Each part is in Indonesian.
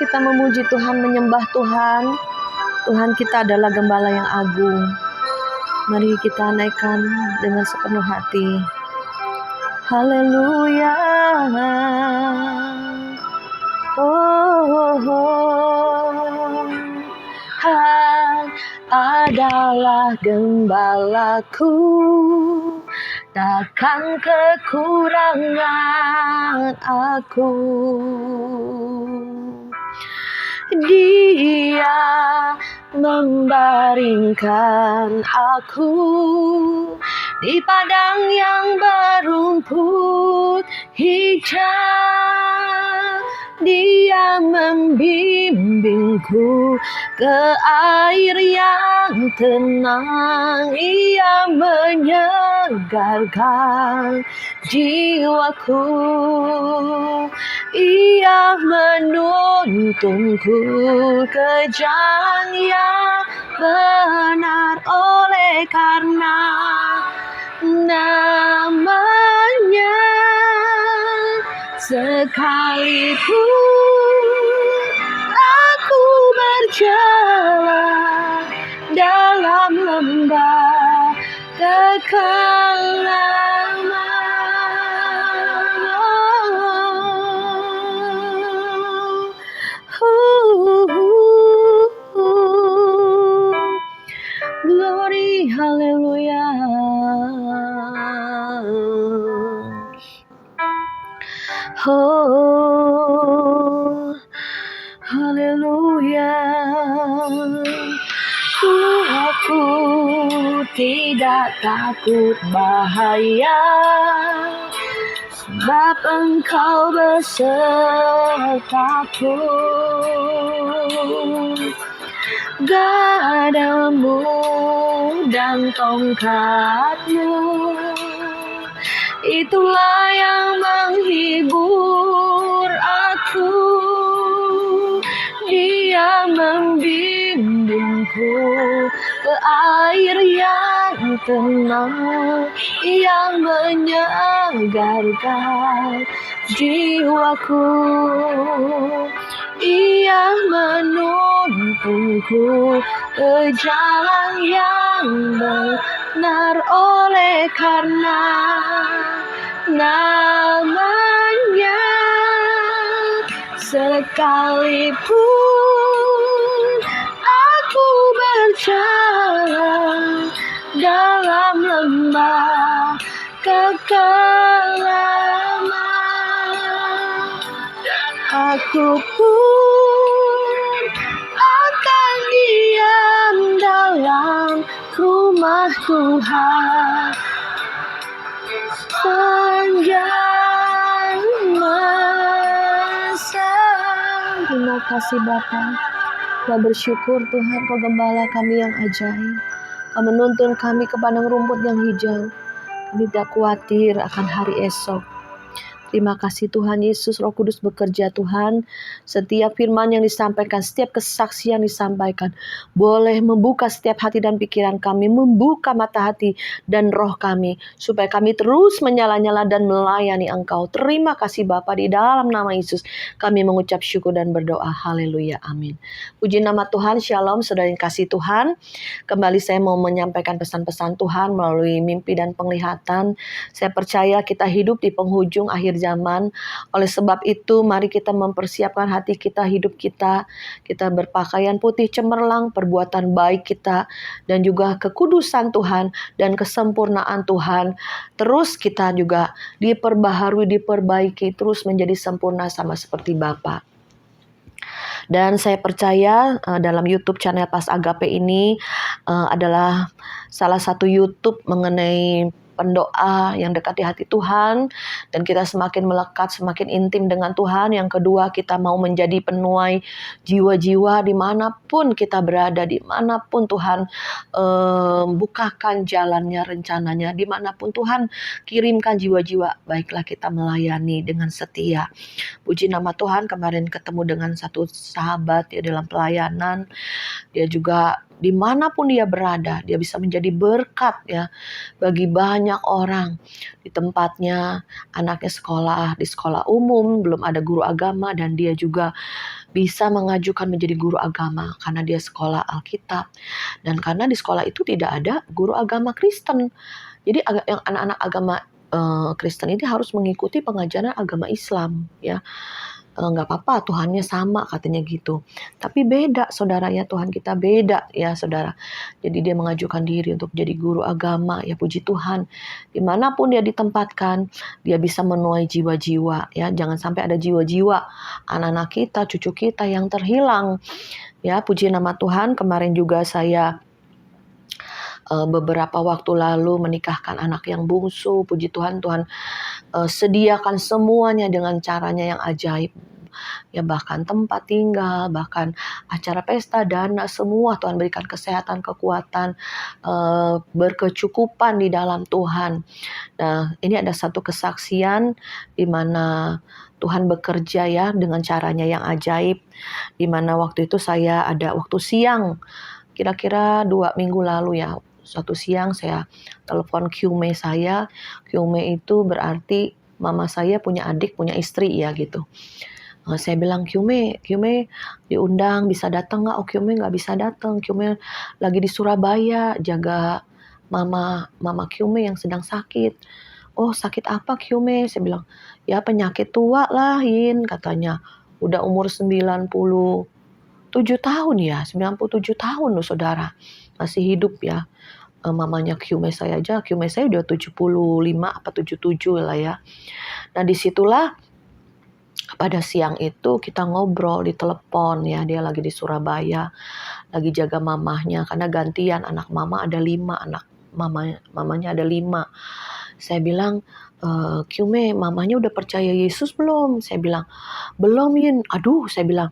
kita memuji Tuhan, menyembah Tuhan. Tuhan kita adalah Gembala yang agung. Mari kita naikkan dengan sepenuh hati. Haleluya. Tuhan adalah gembalaku, takkan kekurangan aku. Dia membaringkan aku di padang yang berumput hijau. Dia membimbingku ke air yang tenang. Ia menyegarkan jiwaku. Ia menuntunku ke jalan yang benar, oleh karena namanya. Sekalipun aku berjalan dalam lembah kekelaman, glory, hallelujah. Oh, haleluya. Aku tidak takut bahaya, sebab Engkau besertaku. Gadamu dan tongkatmu, itulah yang menghibur aku. Dia membimbingku ke air yang tenang, yang menyegarkan jiwaku. Ia menuntunku ke jalan yang benar, oleh karena namanya. Sekalipun aku berjalan dalam lembah kekelaman, aku pun akan diam dalam rumah Tuhan sepanjang masa. Terima kasih Bapa. Kau bersyukur Tuhan, Kau Gembala kami yang ajaib. Kau menuntun kami ke padang rumput yang hijau. Kami tidak khawatir akan hari esok. Terima kasih Tuhan Yesus, Roh Kudus bekerja Tuhan. Setiap firman yang disampaikan, setiap kesaksian disampaikan, boleh membuka setiap hati dan pikiran kami, membuka mata hati dan roh kami, supaya kami terus menyala-nyala dan melayani Engkau. Terima kasih Bapa, di dalam nama Yesus kami mengucap syukur dan berdoa. Haleluya, amin. Puji nama Tuhan, shalom saudara yang kasih Tuhan. Kembali saya mau menyampaikan pesan-pesan Tuhan melalui mimpi dan penglihatan. Saya percaya kita hidup di penghujung akhir zaman. Oleh sebab itu, mari kita mempersiapkan hati kita, hidup kita. Kita berpakaian putih cemerlang, perbuatan baik kita, dan juga kekudusan Tuhan dan kesempurnaan Tuhan. Terus kita juga diperbaharui, diperbaiki, terus menjadi sempurna sama seperti Bapa. Dan saya percaya dalam YouTube channel Pas Agape ini adalah salah satu YouTube mengenai pendoa yang dekat di hati Tuhan, dan kita semakin melekat, semakin intim dengan Tuhan. Yang kedua, kita mau menjadi penuai jiwa-jiwa dimanapun kita berada, dimanapun Tuhan bukakan jalannya, rencananya, dimanapun Tuhan kirimkan jiwa-jiwa, baiklah kita melayani dengan setia. Puji nama Tuhan, kemarin ketemu dengan satu sahabat ya dalam pelayanan. Dia juga dimanapun dia berada, dia bisa menjadi berkat ya bagi banyak orang. Di tempatnya anaknya sekolah, di sekolah umum belum ada guru agama, dan dia juga bisa mengajukan menjadi guru agama karena dia sekolah Alkitab, dan karena di sekolah itu tidak ada guru agama Kristen. Jadi yang anak-anak agama Kristen ini harus mengikuti pengajaran agama Islam ya. Nggak apa-apa, Tuhannya sama katanya gitu. Tapi beda saudara ya, Tuhan kita beda ya saudara. Jadi dia mengajukan diri untuk jadi guru agama ya, puji Tuhan. Dimanapun dia ditempatkan, dia bisa menuai jiwa-jiwa ya. Jangan sampai ada jiwa-jiwa anak-anak kita, cucu kita yang terhilang. Ya, puji nama Tuhan. Kemarin juga saya beberapa waktu lalu menikahkan anak yang bungsu. Puji Tuhan, Tuhan sediakan semuanya dengan caranya yang ajaib. Ya, bahkan tempat tinggal, bahkan acara pesta, dana, semua Tuhan berikan kesehatan, kekuatan, berkecukupan di dalam Tuhan. Nah, ini ada satu kesaksian di mana Tuhan bekerja ya dengan caranya yang ajaib. Di mana waktu itu saya ada waktu siang, kira-kira 2 minggu lalu ya. Suatu siang saya telepon QME saya. QME itu berarti mama saya punya adik, punya istri ya gitu. Saya bilang, QME diundang, bisa datang nggak? Oh, QME nggak bisa datang. QME lagi di Surabaya jaga mama QME yang sedang sakit. Oh, sakit apa QME? Saya bilang, ya penyakit tua lah Yin katanya. Udah umur 97 tahun ya, 97 tahun loh saudara. Masih hidup ya. Mamanya QME saya aja, QME saya udah 75 apa 77 lah ya. Nah, disitulah pada siang itu kita ngobrol di telepon ya, dia lagi di Surabaya, lagi jaga mamahnya karena gantian, anak mama ada 5, anak mamanya ada 5. Saya bilang, QME mamanya udah percaya Yesus belum? Saya bilang, belum Yin. Aduh, saya bilang,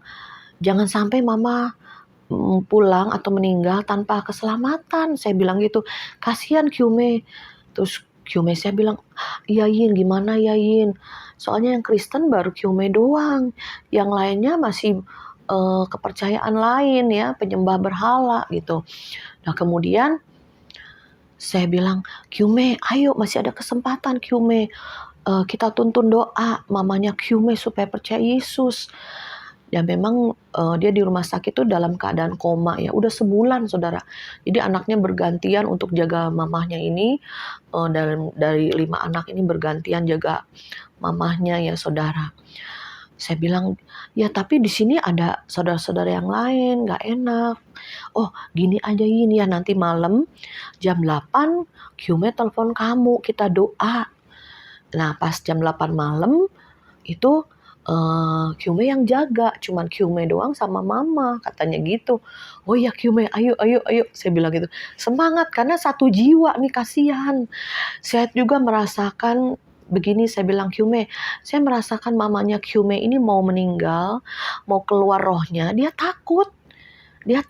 jangan sampai mama pulang atau meninggal tanpa keselamatan. Saya bilang gitu, kasihan QME. Terus QME saya bilang, iya Yin, gimana ya Yin? Soalnya yang Kristen baru QME doang. Yang lainnya masih kepercayaan lain ya, penyembah berhala gitu. Nah, kemudian saya bilang, QME, ayo masih ada kesempatan QME. Kita tuntun doa mamanya QME supaya percaya Yesus. Dan memang dia di rumah sakit tuh dalam keadaan koma ya, udah sebulan saudara. Jadi anaknya bergantian untuk jaga mamahnya ini, dari 5 anak ini bergantian jaga mamahnya ya saudara. Saya bilang, ya tapi di sini ada saudara-saudara yang lain, gak enak. Oh, gini aja ini ya, nanti malam jam 8 QME telepon kamu, kita doa. Nah, pas jam 8 malam itu QME yang jaga, cuman QME doang sama mama, katanya gitu. Oh ya QME, ayo, saya bilang gitu. Semangat, karena satu jiwa nih, kasihan. Saya juga merasakan begini, saya bilang, QME, saya merasakan mamanya QME ini mau meninggal, mau keluar rohnya, dia takut, dia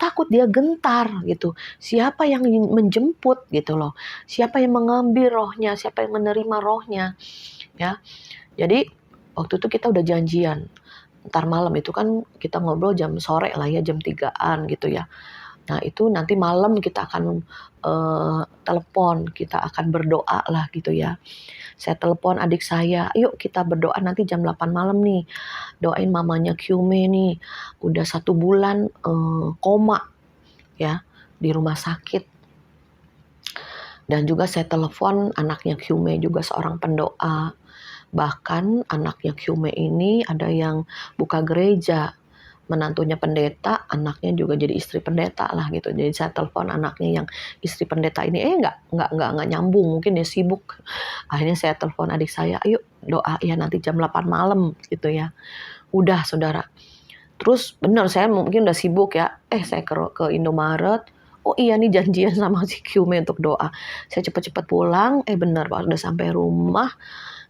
gentar gitu. Siapa yang menjemput gitu loh, siapa yang mengambil rohnya, siapa yang menerima rohnya ya. Jadi waktu itu kita udah janjian, ntar malam itu kan kita ngobrol jam sore lah ya, jam 3-an gitu ya. Nah itu nanti malam kita akan telepon, kita akan berdoa lah gitu ya. Saya telepon adik saya, yuk kita berdoa nanti jam 8 malam nih. Doain mamanya QME nih, udah 1 bulan koma ya, di rumah sakit. Dan juga saya telepon anaknya QME juga seorang pendoa. Bahkan anaknya QME ini ada yang buka gereja, menantunya pendeta, anaknya juga jadi istri pendeta lah gitu. Jadi saya telepon anaknya yang istri pendeta ini, nggak nyambung, mungkin dia sibuk. Akhirnya saya telepon adik saya, ayo doa ya nanti jam 8 malam gitu ya. Udah saudara. Terus bener saya mungkin udah sibuk ya, saya ke Indomaret. Oh iya nih janjian sama si QME untuk doa. Saya cepet-cepet pulang, bener udah sampai rumah,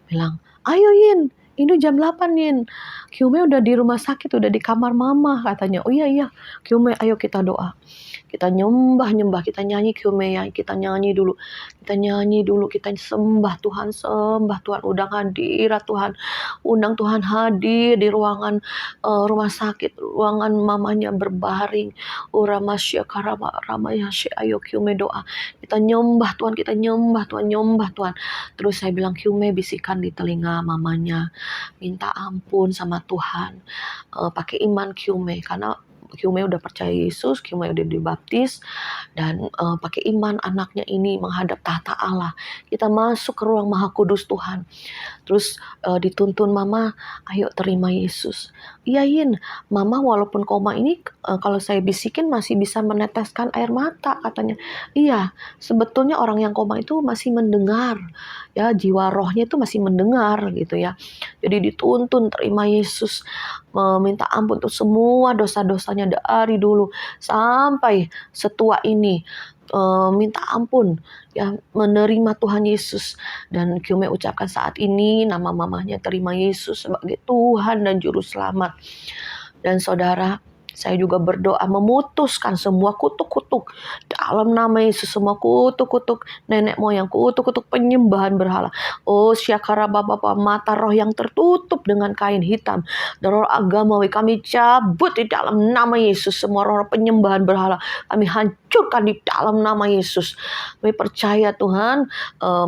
bilang, ayo Yin, ini jam 8 Nin, Kyume udah di rumah sakit, udah di kamar mama katanya. Oh iya, Kyume ayo kita doa. Kita nyembah, kita nyanyi Kyume ya, kita nyanyi dulu. Kita sembah Tuhan, undang hadirat Tuhan. Undang Tuhan hadir di ruangan rumah sakit, ruangan mamanya berbaring. Uramasya karama ramaya ayo Kyume doa. Kita nyembah Tuhan, nyembah Tuhan. Terus saya bilang Kyume bisikan di telinga mamanya, minta ampun sama Tuhan. Pakai iman Kyume, karena Kyume udah percaya Yesus, Kyume udah dibaptis, dan pakai iman anaknya ini menghadap tahta Allah. Kita masuk ke ruang Maha Kudus Tuhan. Terus dituntun mama, ayo terima Yesus. Iyain, mama walaupun koma ini kalau saya bisikin masih bisa meneteskan air mata katanya. Iya, sebetulnya orang yang koma itu masih mendengar. Ya, jiwa rohnya itu masih mendengar gitu ya. Jadi dituntun terima Yesus, meminta ampun untuk semua dosa-dosanya dari dulu sampai setua ini. Minta ampun ya, menerima Tuhan Yesus. Dan Kyume ucapkan saat ini nama mamanya terima Yesus sebagai Tuhan dan Juru Selamat. Dan saudara, saya juga berdoa memutuskan semua kutuk-kutuk dalam nama Yesus, semua kutuk-kutuk nenek moyang, kutuk-kutuk penyembahan berhala. Oh syakara bapak mata roh yang tertutup dengan kain hitam, dan roh agamawi kami cabut di dalam nama Yesus. Semua roh penyembahan berhala kami hancurkan di dalam nama Yesus. Kami percaya Tuhan,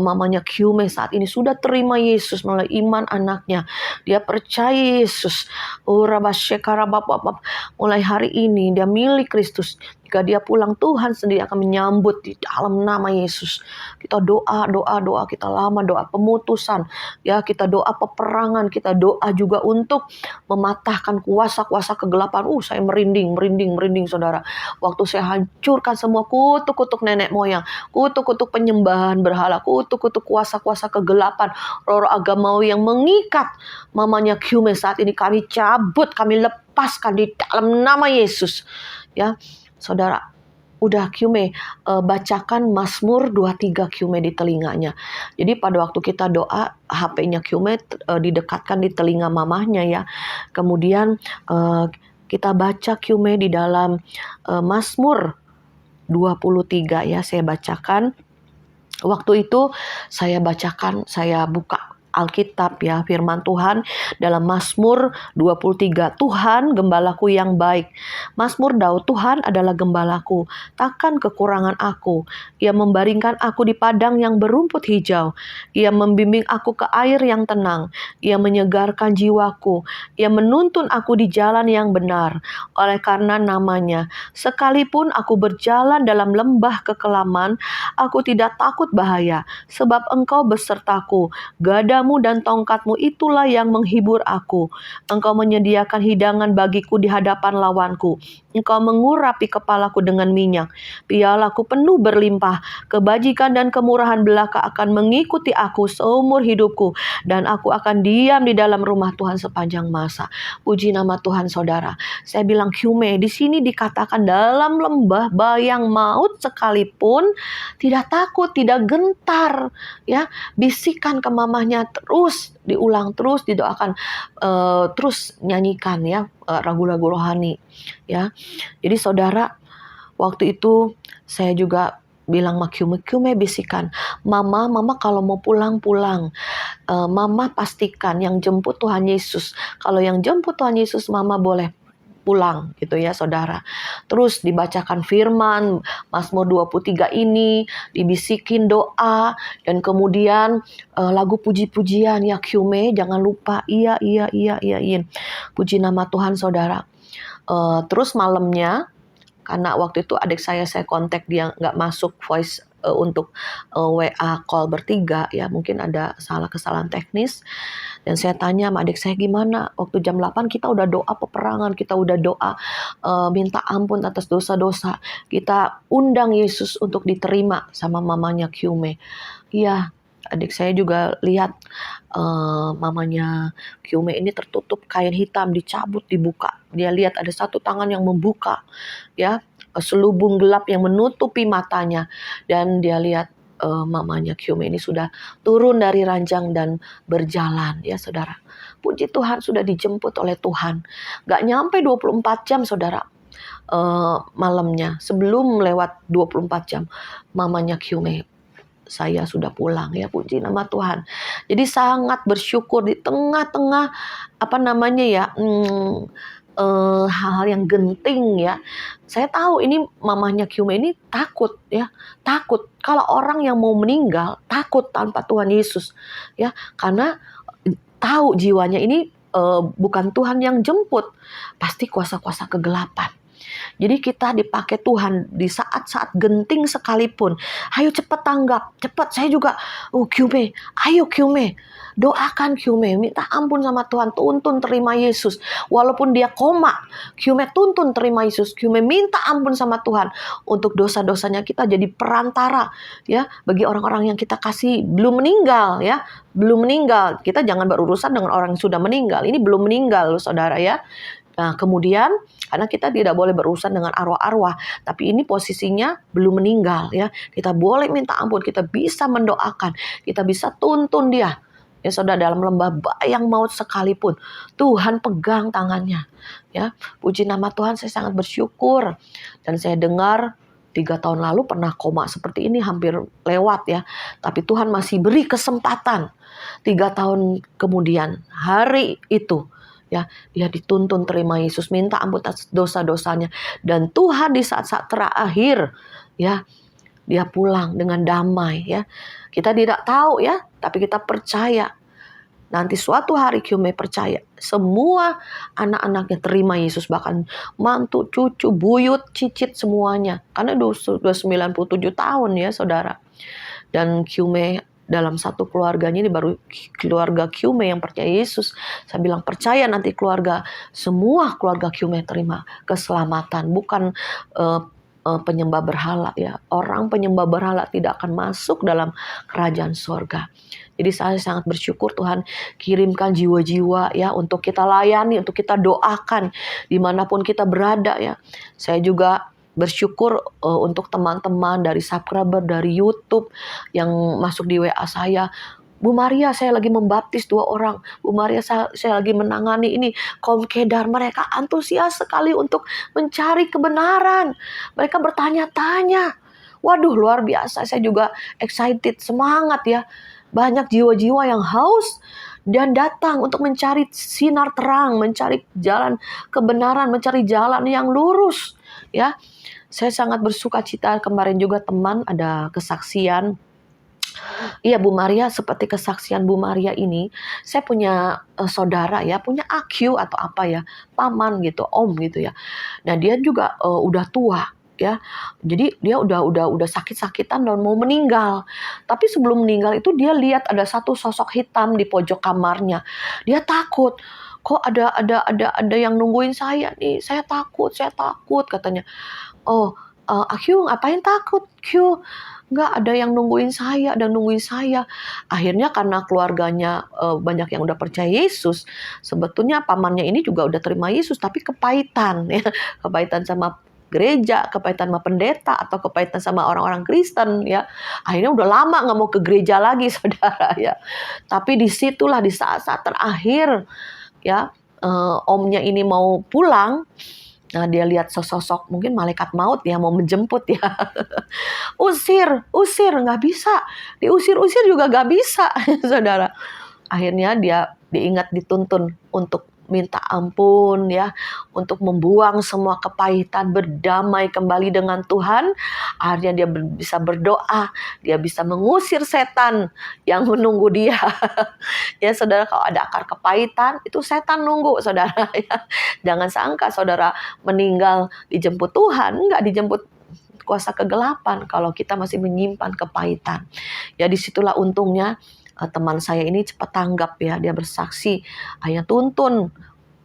mamanya Kyume saat ini sudah terima Yesus melalui iman anaknya. Dia percaya Yesus. Oh rabasyakara bapak mulai hari ini dia milik Kristus. Jika dia pulang, Tuhan sendiri akan menyambut di dalam nama Yesus. Kita doa, kita lama doa pemutusan. Ya, kita doa peperangan, kita doa juga untuk mematahkan kuasa-kuasa kegelapan. Saya merinding saudara. Waktu saya hancurkan semua kutuk-kutuk nenek moyang, kutuk-kutuk penyembahan berhala, kutuk-kutuk kuasa-kuasa kegelapan, roh agamawi yang mengikat mamanya Kyume saat ini kami cabut, kami lepaskan di dalam nama Yesus. Ya, saudara, udah Kyume bacakan Mazmur 23 Kyume di telinganya. Jadi pada waktu kita doa, HP-nya Kyume didekatkan di telinga mamahnya ya. Kemudian kita baca Kyume di dalam Mazmur 23 ya, saya bacakan. Waktu itu saya bacakan, saya buka Alkitab ya, firman Tuhan dalam Mazmur 23. Tuhan gembalaku yang baik. Mazmur Daud, Tuhan adalah gembalaku, takkan kekurangan aku. Ia membaringkan aku di padang yang berumput hijau. Ia membimbing aku ke air yang tenang. Ia menyegarkan jiwaku. Ia menuntun aku di jalan yang benar oleh karena namanya. Sekalipun aku berjalan dalam lembah kekelaman, aku tidak takut bahaya, sebab Engkau besertaku. Gadamu dan tongkatmu itulah yang menghibur aku. Engkau menyediakan hidangan bagiku di hadapan lawanku. Engkau mengurapi kepalaku dengan minyak. Pialaku penuh berlimpah. Kebajikan dan kemurahan belaka akan mengikuti aku seumur hidupku, dan aku akan diam di dalam rumah Tuhan sepanjang masa. Puji nama Tuhan saudara. Saya bilang Kyume, di sini dikatakan dalam lembah bayang maut sekalipun tidak takut, tidak gentar. Ya, bisikan ke mamahnya terus diulang, terus didoakan, terus nyanyikan ya lagu-lagu rohani ya. Jadi saudara, waktu itu saya juga bilang sama Kyume bisikan, mama kalau mau pulang, mama pastikan yang jemput Tuhan Yesus. Kalau yang jemput Tuhan Yesus, mama boleh pulang gitu ya saudara. Terus dibacakan firman Mazmur 23 ini, dibisikin doa, dan kemudian lagu puji-pujian ya Kyume, jangan lupa iyain. Puji nama Tuhan saudara. Terus malamnya, karena waktu itu adik saya kontak, dia nggak masuk voice untuk WA call bertiga ya, mungkin ada kesalahan teknis. Dan saya tanya sama adik saya, gimana? Waktu jam 8 kita udah doa peperangan, kita udah doa minta ampun atas dosa-dosa. Kita undang Yesus untuk diterima sama mamanya Kyume. Iya, adik saya juga lihat mamanya Kyume ini tertutup kain hitam, dicabut, dibuka. Dia lihat ada satu tangan yang membuka, ya, selubung gelap yang menutupi matanya. Dan dia lihat mamanya Kyume ini sudah turun dari ranjang dan berjalan ya saudara. Puji Tuhan, sudah dijemput oleh Tuhan. Gak nyampe 24 jam saudara, malamnya sebelum lewat 24 jam mamanya Kyume, saya sudah pulang ya, puji nama Tuhan. Jadi sangat bersyukur di tengah-tengah hal-hal yang genting ya. Saya tahu ini mamanya Kyume ini takut ya, takut kalau orang yang mau meninggal takut tanpa Tuhan Yesus ya, karena tahu jiwanya ini bukan Tuhan yang jemput, pasti kuasa-kuasa kegelapan. Jadi kita dipakai Tuhan di saat-saat genting sekalipun. Ayo cepat tanggap, cepat. Saya juga, Kyume, ayo Kyume, doakan Kyume, minta ampun sama Tuhan, tuntun terima Yesus. Walaupun dia koma, Kyume tuntun terima Yesus. Kyume minta ampun sama Tuhan untuk dosa-dosanya. Kita jadi perantara ya bagi orang-orang yang kita kasih belum meninggal ya, belum meninggal. Kita jangan berurusan dengan orang yang sudah meninggal. Ini belum meninggal loh saudara ya. Nah, kemudian karena kita tidak boleh berurusan dengan arwah-arwah, tapi ini posisinya belum meninggal ya. Kita boleh minta ampun, kita bisa mendoakan, kita bisa tuntun dia. Ya saudara, dalam lembah bayang maut sekalipun, Tuhan pegang tangannya. Ya, puji nama Tuhan, saya sangat bersyukur. Dan saya dengar 3 tahun lalu pernah koma seperti ini, hampir lewat ya. Tapi Tuhan masih beri kesempatan. 3 tahun kemudian, hari itu, ya, dia dituntun terima Yesus, minta ampun atas dosa-dosanya, dan Tuhan di saat-saat terakhir ya dia pulang dengan damai ya. Kita tidak tahu ya, tapi kita percaya nanti suatu hari Kyume percaya semua anak-anaknya terima Yesus, bahkan mantu, cucu, buyut, cicit semuanya, karena sudah 97 tahun ya saudara. Dan Kyume dalam satu keluarganya ini baru keluarga Kyume yang percaya Yesus. Saya bilang percaya nanti semua keluarga Kyume terima keselamatan, bukan penyembah berhala ya. Orang penyembah berhala tidak akan masuk dalam kerajaan surga. Jadi saya sangat bersyukur Tuhan kirimkan jiwa-jiwa ya untuk kita layani, untuk kita doakan dimanapun kita berada ya. Saya juga bersyukur untuk teman-teman dari subscriber dari YouTube yang masuk di WA saya. Bu Maria, saya lagi membaptis 2 orang. Bu Maria, saya lagi menangani ini kaum Kedar. Mereka antusias sekali untuk mencari kebenaran. Mereka bertanya-tanya. Waduh, luar biasa. Saya juga excited, semangat ya. Banyak jiwa-jiwa yang haus dan datang untuk mencari sinar terang, mencari jalan kebenaran, mencari jalan yang lurus ya. Saya sangat bersuka cita, kemarin juga teman ada kesaksian. Iya Bu Maria, seperti kesaksian Bu Maria ini, saya punya saudara ya, punya AQ atau apa ya, paman gitu, om gitu ya. Nah dia juga udah tua ya, jadi dia udah sakit-sakitan dan mau meninggal. Tapi sebelum meninggal itu dia lihat ada satu sosok hitam di pojok kamarnya. Dia takut. Kok ada yang nungguin saya nih? Saya takut katanya. Oh, Q ngapain takut? Q, nggak ada yang nungguin saya, Akhirnya karena keluarganya banyak yang udah percaya Yesus, sebetulnya pamannya ini juga udah terima Yesus, tapi kepahitan ya, kepahitan sama gereja, kepahitan sama pendeta, atau kepahitan sama orang-orang Kristen ya. Akhirnya udah lama nggak mau ke gereja lagi saudara ya. Tapi disitulah di saat-saat terakhir ya, omnya ini mau pulang. Nah dia lihat sosok mungkin malaikat maut ya mau menjemput ya. usir nggak bisa, diusir juga nggak bisa saudara. Akhirnya dia diingat, dituntun untuk minta ampun ya, untuk membuang semua kepahitan, berdamai kembali dengan Tuhan. Akhirnya dia bisa berdoa, dia bisa mengusir setan yang menunggu dia. Ya saudara, kalau ada akar kepahitan itu setan nunggu saudara ya. Jangan sangka saudara meninggal dijemput Tuhan, enggak, dijemput kuasa kegelapan kalau kita masih menyimpan kepahitan. Ya disitulah untungnya teman saya ini cepat tanggap ya, dia bersaksi, hanya tuntun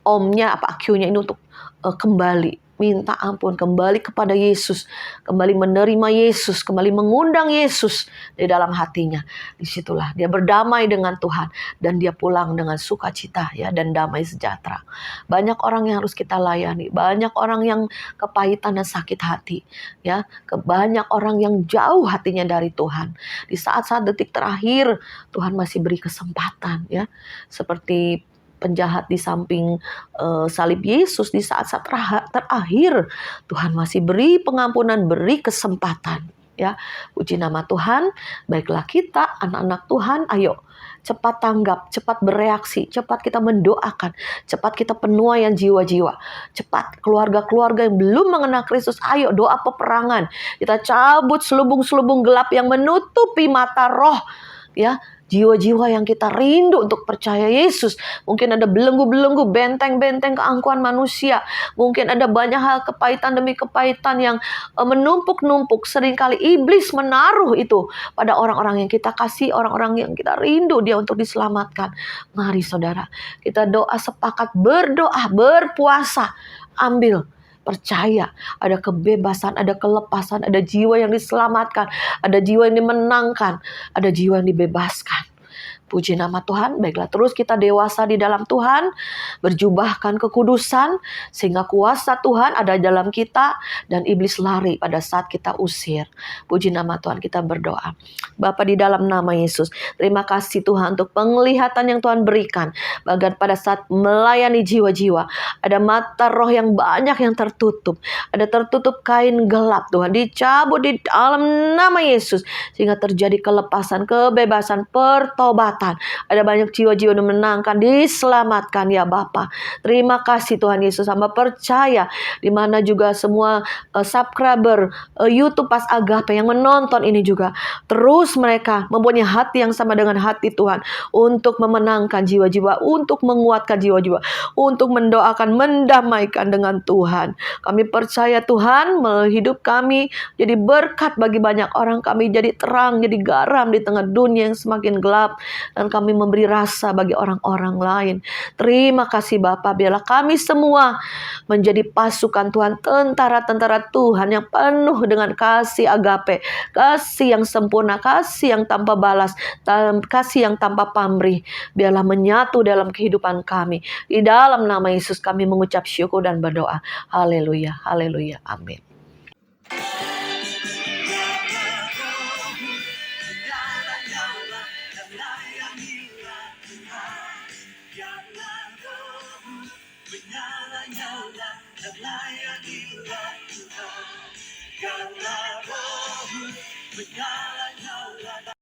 omnya Q-nya ini untuk kembali minta ampun, kembali kepada Yesus, kembali menerima Yesus, kembali mengundang Yesus di dalam hatinya. Disitulah dia berdamai dengan Tuhan dan dia pulang dengan sukacita ya dan damai sejahtera. Banyak orang yang harus kita layani, banyak orang yang kepahitan dan sakit hati ya, banyak orang yang jauh hatinya dari Tuhan. Di saat-saat detik terakhir Tuhan masih beri kesempatan ya. Seperti penjahat di samping salib Yesus di saat-saat terakhir Tuhan masih beri pengampunan, beri kesempatan ya. Puji nama Tuhan. Baiklah kita anak-anak Tuhan, ayo cepat tanggap, cepat bereaksi, cepat kita mendoakan, cepat kita penuaian jiwa-jiwa, cepat keluarga-keluarga yang belum mengenal Kristus, ayo doa peperangan. Kita cabut selubung-selubung gelap yang menutupi mata roh ya, jiwa-jiwa yang kita rindu untuk percaya Yesus. Mungkin ada belenggu-belenggu, benteng-benteng keangkuhan manusia. Mungkin ada banyak hal kepahitan demi kepahitan yang menumpuk-numpuk. Seringkali iblis menaruh itu pada orang-orang yang kita kasih, orang-orang yang kita rindu dia untuk diselamatkan. Mari saudara, kita doa sepakat, berdoa, berpuasa, ambil. Percaya, ada kebebasan, ada kelepasan, ada jiwa yang diselamatkan, ada jiwa yang dimenangkan, ada jiwa yang dibebaskan. Puji nama Tuhan. Baiklah, terus kita dewasa di dalam Tuhan, berjubahkan kekudusan, sehingga kuasa Tuhan ada dalam kita, dan iblis lari pada saat kita usir. Puji nama Tuhan, kita berdoa. Bapa di dalam nama Yesus, terima kasih Tuhan untuk penglihatan yang Tuhan berikan, bahkan pada saat melayani jiwa-jiwa, ada mata roh yang banyak yang tertutup, ada tertutup kain gelap Tuhan, dicabut di dalam nama Yesus, sehingga terjadi kelepasan, kebebasan, pertobatan. Ada banyak jiwa-jiwa yang menangkan, diselamatkan ya Bapa. Terima kasih Tuhan Yesus, hamba percaya di mana juga semua subscriber YouTube Pas Agape yang menonton ini juga terus mereka mempunyai hati yang sama dengan hati Tuhan untuk memenangkan jiwa-jiwa, untuk menguatkan jiwa-jiwa, untuk mendoakan, mendamaikan dengan Tuhan. Kami percaya Tuhan, hidup kami jadi berkat bagi banyak orang, kami jadi terang, jadi garam di tengah dunia yang semakin gelap, dan kami memberi rasa bagi orang-orang lain. Terima kasih Bapa, biarlah kami semua menjadi pasukan Tuhan, tentara-tentara Tuhan yang penuh dengan kasih agape, kasih yang sempurna, kasih yang tanpa balas, kasih yang tanpa pamrih. Biarlah menyatu dalam kehidupan kami. Di dalam nama Yesus kami mengucap syukur dan berdoa. Haleluya, haleluya, amin. Karena rohmu menyala.